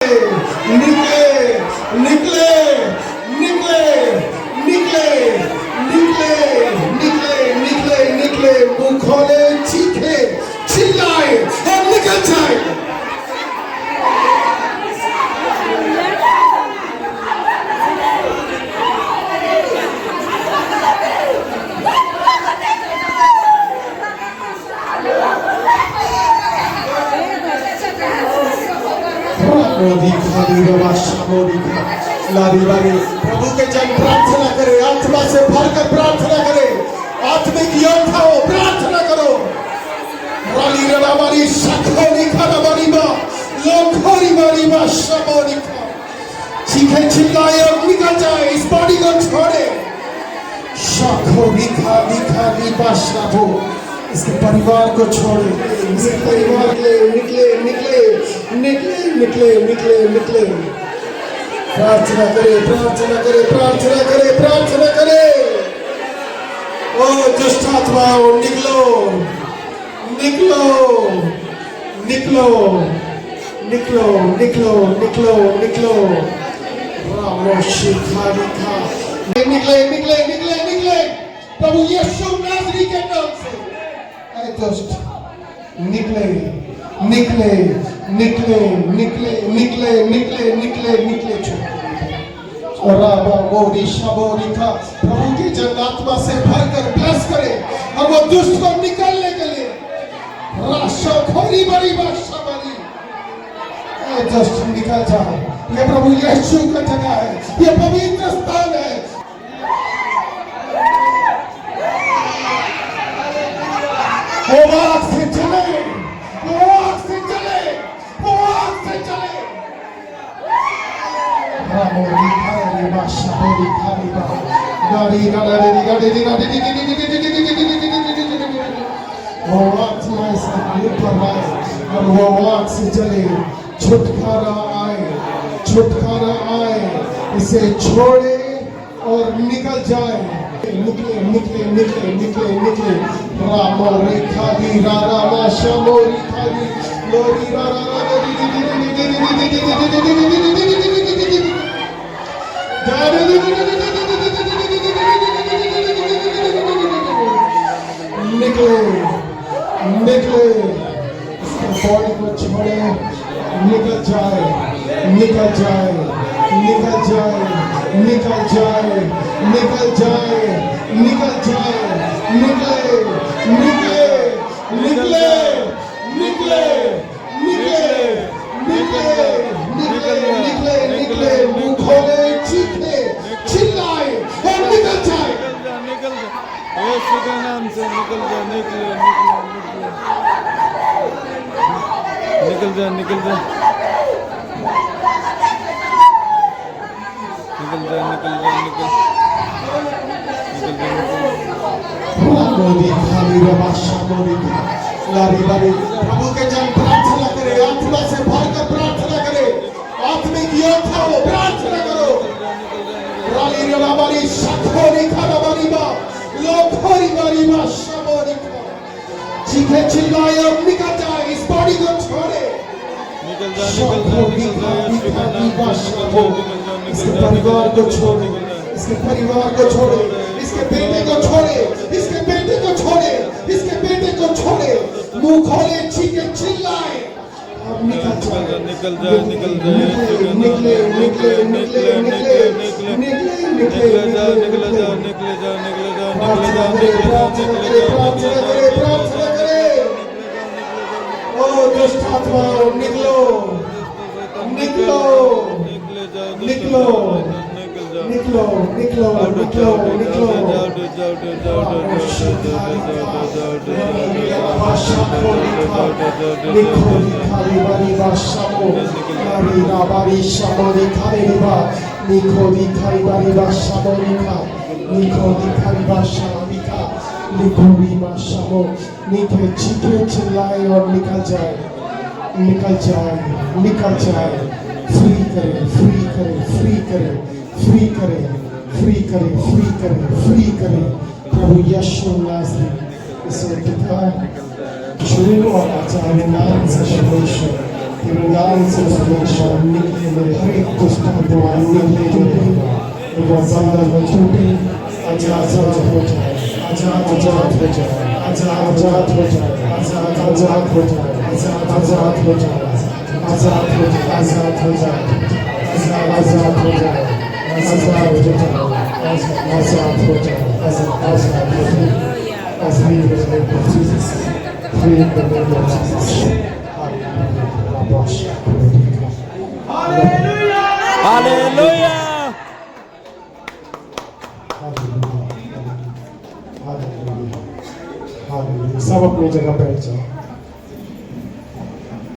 निकले निकले निकले निकले निकले निकले निकले निकले मुंह खोले चीखे चिल्लाए और निकल जाए। प्रभु के जन प्रार्थना करे, आत्मा से भरकर प्रार्थना करे, आत्मिक योद्धा हो, प्रार्थना करो। राली रबारी शखोनी खराबारी बा लोखोरी बारी बा शबोनी खा चीखे चिल्लाए और निकल जाए, इस बॉडी को छोड़े। शखोनी खा बा शबो, इसके परिवार को छोड़े, इसके परिवार के निकले निकले निकले निकले निकले निकले। प्रार्थना करे, प्रार्थना करे, प्रार्थना करे, प्रार्थना करे। ओ दुष्ट आत्माओं निकलो निकलो निकलो निकलो निकलो निकलो निकलो। रामोशी खाली खा निकले निकले निकले निकले प्रभु यीशु नासरी के नाम से। अरे दोस्त निकले निकले निकले निकले निकले निकले निकले निकले प्रभु की जन आत्मा से भरकर ब्लेस करे और वो दुष्ट को निकालने के लिए खोरी बड़ी बादशाह बनी। दुष्ट निकल जाए, ये प्रभु यीशु का जगह है, ये पवित्र स्थान है। वो आग से चले, वो आग से चले, वो आग से चले। रामोरी खाली बादशाह होरी खाली बा गाड़ी गाड़ी गाड़ी गाड़ी वो आत्मा से ऊपर आए और वो आग से चले। छुटकारा आए, छुटकारा आए, इसे छोड़े और निकल जाए। निकले निकले निकले निकले निकले। रामोरी खाली रारा माशामोरी खाली लोरी रारा निकले निकले, बॉडी को छोड़े, निकल जाए निकल जाए निकल जाए निकल जाए निकल जाए निकल जाए निकले निकले निकले निकले निकले निकले निकले निकले निकले मुंह खोले चीखे चिल्लाए और निकल जाए। निकल जा यीशु के नाम से निकल जा, निकल जा निकल जा निकल जा निकल जा निकल प्रभु के जन प्रार्थना करे, आत्मा से भरकर प्रार्थना करे, आत्मिक योद्धा हो, प्रार्थना करो। राली रबारी शखोनी खराबारी बा लोखोरी बारी बा शबोनी खा चीखे चिल्लाए और निकल जाए, इस बॉडी को छोड़े। निकल जा निकल जा निकल जा यीशु के नाम से इसके परिवार को छोड़े, इसके परिवार को छोड़े, इसके बेटे को छोड़े, इसके बेटे को छोड़े, इसके बेटे को छोड़े। मुंह खोले चीखे चिल्लाए और निकल जाए। निकल जा निकल जा निकले निकले निकले निकले निकले निकले जा निकल जा निकल जा निकल जा प्रार्थना करे, प्रार्थना करे, प्रार्थना करे। ओ दुष्ट आत्माओं निकलो निकलो निकलो निकलो निकलो निकलो निकलो। चिल्लाए और निकल जाए निकल जाए निकल जाए। फ्री करे फ्री करे फ्री करे फ्री करे फ्री करे फ्री करे फ्री करे। प्रभु यीशु नासरी इसे पिता शुरू और आचार्य नाम से परमेश्वर तेरे नाम से परमेश्वर हर एक दुष्ट दीवार निकले बंधन में छूटे आजाद हो जाए आजाद हो जाए आजाद हो जाए आजाद हो जाए आजाद हो जाए आजाद हो जाए आजाद हो जाए आजाद हो जाए आजाद हो जाए आजाद हो जाए आजाद हो जाए as we in the name of Jesus free in the name of Jesus Hallelujah! Hallelujah. Hallelujah. सब अपनी जगह बैठ जाओ